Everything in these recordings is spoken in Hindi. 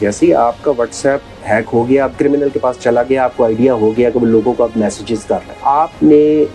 जैसे ही आपका व्हाट्सएप हैक हो गया, आप क्रिमिनल के पास चला गया, आपको आइडिया हो गया कि वो लोगों को आप मैसेजेस कर रहे हैं, आपने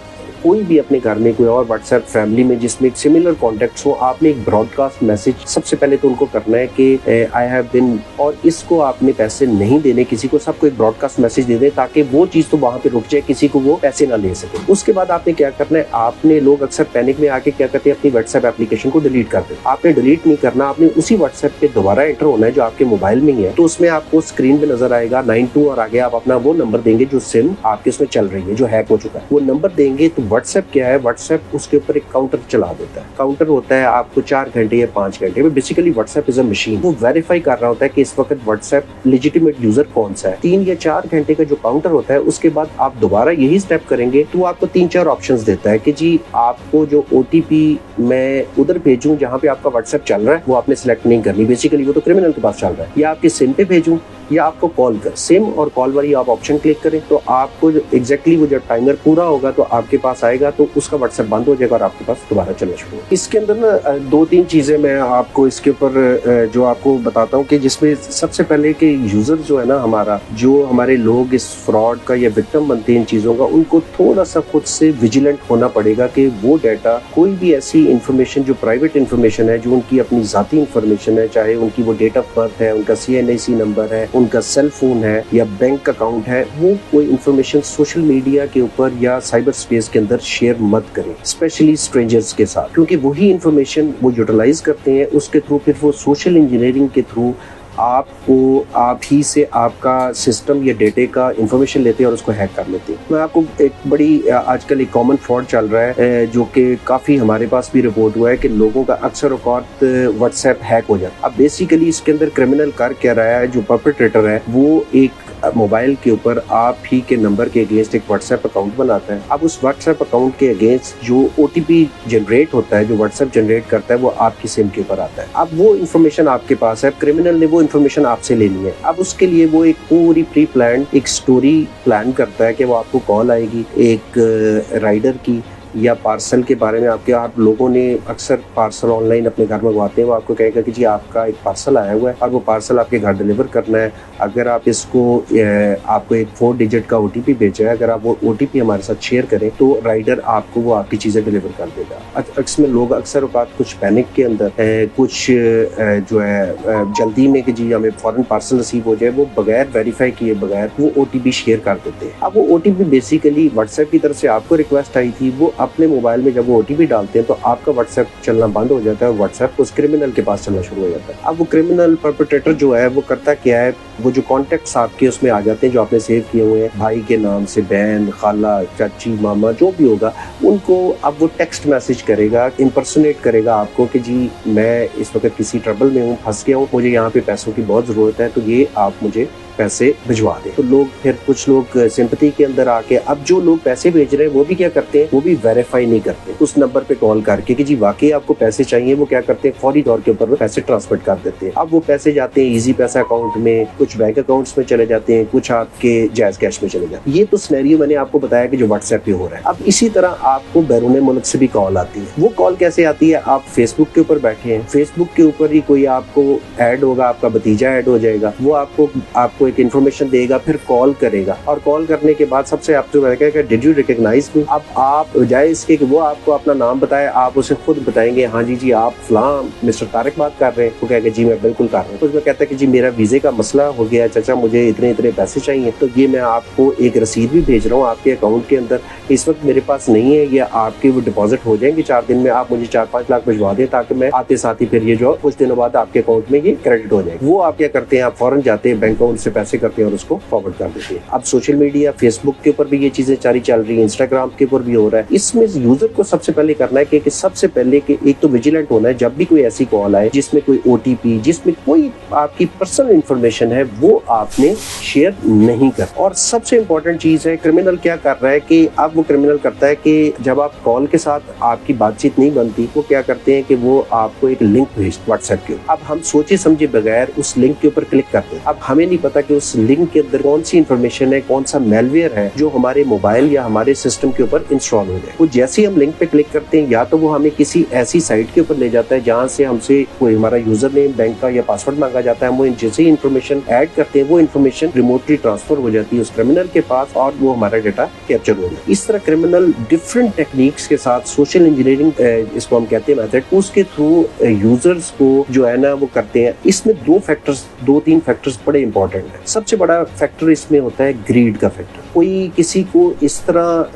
कोई भी अपने घर में कोई और व्हाट्सएप फैमिली में जिसमें एक सिमिलर कॉन्टेक्ट्स हो, आपने एक ब्रॉडकास्ट मैसेज सबसे पहले तो उनको करना है कि आई हैव बिन, और इसको आपने पैसे नहीं देने किसी को, सबको एक ब्रॉडकास्ट मैसेज दे दें ताकि वो चीज तो वहां पे रुक जाए, किसी को वो पैसे ना ले सके। उसके बाद आपने क्या करना है, आपने लोग अक्सर पैनिक में आके क्या करते हैं, अपनी व्हाट्सएप एप्लीकेशन को डिलीट कर देते। आपने डिलीट नहीं करना, आपने उसी व्हाट्सएप पे दोबारा एंटर होना है जो आपके मोबाइल में ही है। तो उसमें आपको स्क्रीन पे नजर आएगा 92 और आगे आप अपना वो नंबर देंगे जो सिम आपके उसमें चल रही है, जो हैक हो चुका है, वो नंबर देंगे। तो व्हाट्सएप क्या है, व्हाट्सएप उसके ऊपर एक काउंटर चला देता है। काउंटर होता है आपको 4 घंटे या 5 घंटे में, basically WhatsApp is a machine, वो वेरीफाई कर रहा होता है कि इस वक्त व्हाट्सएप लेजिटिमेट यूजर कौन सा है। 3 या 4 घंटे का जो काउंटर होता है, उसके बाद आप दोबारा यही स्टेप करेंगे तो आपको 3-4 ऑप्शंस देता है कि जी आपको जो ओटीपी मैं उधर भेजूं जहां पे आपका व्हाट्सएप चल रहा है वो आपने सिलेक्ट नहीं करनी, बेसिकली वो तो क्रिमिनल के पास चल रहा है, या आपके सिम पे भेजूं या आपको कॉल कर, सिम और कॉल वाली आप ऑप्शन क्लिक करें तो आपको एग्जैक्टली वो जब टाइमर पूरा होगा तो आपके पास आएगा, तो उसका व्हाट्सएप बंद हो जाएगा और आपके पास दोबारा चलना शुरू होगा। इसके अंदर ना 2-3 चीजें मैं आपको इसके ऊपर जो आपको बताता हूँ कि जिसमें सबसे पहले कि यूजर जो है ना हमारा, जो हमारे लोग इस फ्रॉड का या विक्टिम बनते हैं इन चीजों का, उनको थोड़ा सा खुद से विजिलेंट होना पड़ेगा कि वो डाटा, कोई भी ऐसी इंफॉर्मेशन जो प्राइवेट इंफॉर्मेशन है, जो उनकी अपनी जाती इंफॉर्मेशन है, चाहे उनकी वो डेट ऑफ बर्थ है, उनका CNIC नंबर है, उनका सेल फोन है या बैंक अकाउंट है, वो कोई इंफॉर्मेशन सोशल मीडिया के ऊपर या साइबर स्पेस के अंदर शेयर मत करें, स्पेशली स्ट्रेंजर्स के साथ, क्योंकि वही इंफॉर्मेशन वो यूटिलाइज करते हैं। उसके थ्रू फिर वो सोशल इंजीनियरिंग के थ्रू आपको, आप ही से आपका सिस्टम या डेटे का इंफॉर्मेशन लेते हैं और उसको हैक कर लेते हैं। मैं आपको एक बड़ी आजकल एक कॉमन फ्रॉड चल रहा है जो कि काफ़ी हमारे पास भी रिपोर्ट हुआ है कि लोगों का अक्सर औकात व्हाट्सएप हैक हो जाता है। अब बेसिकली इसके अंदर क्रिमिनल कर क्या रहा है, जो परपेट्रेटर है वो एक मोबाइल के ऊपर आप ही के नंबर के अगेंस्ट एक व्हाट्सएप अकाउंट बनाता है। अब उस व्हाट्सएप अकाउंट के अगेंस्ट जो OTP जनरेट होता है, जो व्हाट्सएप जनरेट करता है, वो आपकी सिम के ऊपर आता है। अब वो इन्फॉर्मेशन आपके पास है, क्रिमिनल ने वो इन्फॉर्मेशन आपसे लेनी है। अब उसके लिए वो एक पूरी प्री प्लान एक स्टोरी प्लान करता है कि वो आपको कॉल आएगी एक राइडर की या पार्सल के बारे में। आपके आप लोगों ने अक्सर पार्सल ऑनलाइन अपने घर मंगवाते हैं, वो आपको कहेगा कि जी आपका एक पार्सल आया हुआ है और वो पार्सल आपके घर डिलीवर करना है। अगर आप इसको आपको एक 4 डिजिट का OTP भेजा है, अगर आप वो OTP हमारे साथ शेयर करें तो राइडर आपको वो आपकी चीज़ें डिलीवर कर देगा। इसमें लोग अक्सर औकात कुछ पैनिक के अंदर कुछ जो है जल्दी में कि जी हमें फॉरन पार्सल रिसीव हो जाए, वो बगैर वेरीफाई किए बगैर वो OTP शेयर कर देते हैं। अब वो OTP बेसिकली व्हाट्सएप की तरफ से आपको रिक्वेस्ट आई थी, वो अपने मोबाइल में जब वो OTP डालते हैं तो आपका व्हाट्सएप चलना बंद हो जाता है और व्हाट्सएप उस क्रिमिनल के पास चलना शुरू हो जाता है। अब वो क्रिमिनल परपेट्रेटर जो है वो करता क्या है, वो जो कॉन्टेक्ट्स आपके उसमें आ जाते हैं जो आपने सेव किए हुए हैं, भाई के नाम से, बहन, खाला, चाची, मामा, जो भी होगा, उनको अब वो टेक्स्ट मैसेज करेगा, इम्पर्सोनेट करेगा आपको कि जी मैं इस वक्त किसी ट्रबल में हूँ, फंस गया हूँ, मुझे यहाँ पे पैसों की बहुत जरूरत है, तो ये आप मुझे पैसे भिजवा दें। तो लोग फिर कुछ लोग सिंपैथी के अंदर आके, अब जो लोग पैसे भेज रहे हैं वो भी क्या करते हैं, वो भी वेरीफाई नहीं करते उस नंबर पे कॉल करके कि जी वाकई आपको पैसे चाहिए। वो क्या करते हैं, फौरी तौर के ऊपर पैसे ट्रांसफर कर देते हैं। अब वो पैसे जाते हैं इजी पैसा अकाउंट में, कुछ बैंक अकाउंट्स में चले जाते हैं, कुछ आपके जायज कैश में चले जाते हैं। ये तो सिनेरियो मैंने आपको बताया कि जो व्हाट्सएप पे हो रहा है। अब इसी तरह आपको बैरून मुल्क से भी कॉल आती है। वो कॉल कैसे आती है, आप फेसबुक के ऊपर बैठे हैं, फेसबुक के ऊपर ही कोई आपको ऐड होगा, आपका भतीजा ऐड हो जाएगा, वो आपको एक इन्फॉर्मेशन देगा, फिर कॉल करेगा और कॉल करने के बाद सबसे आपसे कहेगा डिड यू रिकॉग्नाइज मी। अब आप बजाय इसके कि वो आपको अपना नाम बताए, आप उसे खुद बताएंगे हाँ जी आप फलां मिस्टर तारिक बात कर रहे हैं, वो कहेगा जी मैं बिल्कुल कर रहा हूँ। तो उसमें कहता है कि जी मेरा वीजे का मसला हो गया चाचा, मुझे इतने पैसे चाहिए, तो ये मैं आपको एक रसीद भी भेज रहा हूँ आपके अकाउंट के अंदर, इस वक्त मेरे पास नहीं है, ये आपके वो डिपॉजिट हो जाएंगे 4 दिन में, आप मुझे 4-5 लाख भिजवा दें ताकि मैं आते साथ ही फिर ये जो कुछ दिनों बाद आपके अकाउंट में ये क्रेडिट हो जाएगा। वो आप क्या करते हैं, आप फौरन जाते हैं बैंक अकाउंट से पैसे करते हैं और उसको फॉरवर्ड कर देते हैं। अब सोशल मीडिया, फेसबुक के ऊपर भी ये चीजें जारी चल रही है, इंस्टाग्राम के ऊपर भी हो रहा है। इसमें यूजर को सबसे पहले करना है कि सबसे पहले कि एक तो विजिलेंट होना है, जब भी कोई ऐसी कॉल आए जिसमें कोई OTP, जिसमें कोई आपकी पर्सनल इंफॉर्मेशन है, वो आपने शेयर नहीं कर। और सबसे इंपॉर्टेंट चीज है, क्रिमिनल क्या कर रहा है कि अब वो क्रिमिनल करता है कि जब आप कॉल के साथ आपकी बातचीत नहीं बनती, वो क्या करते हैं कि वो आपको एक लिंक भेजते व्हाट्सएप के। अब हम सोचे समझे बगैर उस लिंक के ऊपर क्लिक करते हैं। अब हमें नहीं पता कि उस लिंक के अंदर कौन सी इंफॉर्मेशन है, कौन सा मेलवेयर है जो हमारे मोबाइल या हमारे सिस्टम के ऊपर इंस्टॉल हो जाए। तो जैसे ही हम लिंक पे क्लिक करते हैं, या तो वो हमें किसी ऐसी साइट के ऊपर ले जाता है जहां से हमसे कोई हमारा यूजर नेम, बैंक का या पासवर्ड मांगा जाता है। हम वो जैसे ही इंफॉर्मेशन ऐड करते हैं, वो इंफॉर्मेशन रिमोटली ट्रांसफर हो जाती है उस क्रिमिनल के पास और वो हमारा डाटा कैप्चर हो जाता है। इस तरह क्रिमिनल डिफरेंट टेक्निक्स के साथ सोशल इंजीनियरिंग इसको हम कहते हैं मेथड, उसके थ्रू यूजर्स को जो है ना वो करते हैं। इसमें दो तीन फैक्टर्स बड़े इंपॉर्टेंट है। सबसे बड़ा फैक्टर इसमें होता है ग्रीड का फैक्टर। कोई किसी को इस तरह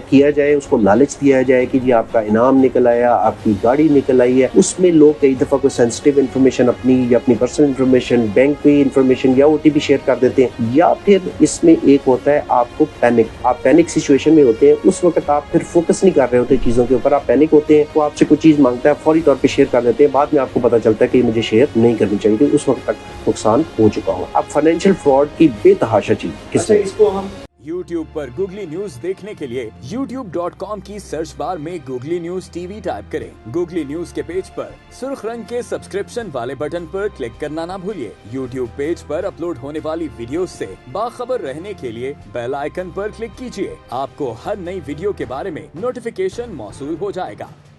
किया जाए, उसको लालच दिया जाए कि जी आपका इनाम निकल आया, आपकी गाड़ी निकल आई है। उसमें लोग कई दफा कोई सेंसिटिव इन्फॉर्मेशन अपनी या अपनी पर्सनल इन्फॉर्मेशन, बैंक की इन्फॉर्मेशन या ओटीपी शेयर कर देते हैं। या फिर इसमें एक होता है आपको पैनिक। आप पैनिक सिचुएशन में होते हैं, उस वक्त आप फिर फोकस नहीं कर रहे होते चीजों के ऊपर, आप पैनिक होते हैं। वो आपसे कोई चीज मांगता है, फौरी तौर पर शेयर कर देते हैं। बाद में आपको पता चलता है कि मुझे शेयर नहीं करनी चाहिए थी, उस वक्त तक नुकसान हो चुका हो। अब फाइनेंशियल फ्रॉड की बेतहाशा चीज किसने इसको हम YouTube पर गूगली न्यूज देखने के लिए youtube.com की सर्च बार में गूगली न्यूज टीवी टाइप करें। गूगली न्यूज के पेज पर सुर्ख रंग के सब्सक्रिप्शन वाले बटन पर क्लिक करना ना भूलिए। YouTube पेज पर अपलोड होने वाली वीडियोस से बाखबर रहने के लिए बेल आइकन पर क्लिक कीजिए। आपको हर नई वीडियो के बारे में नोटिफिकेशन मौसूल हो जाएगा।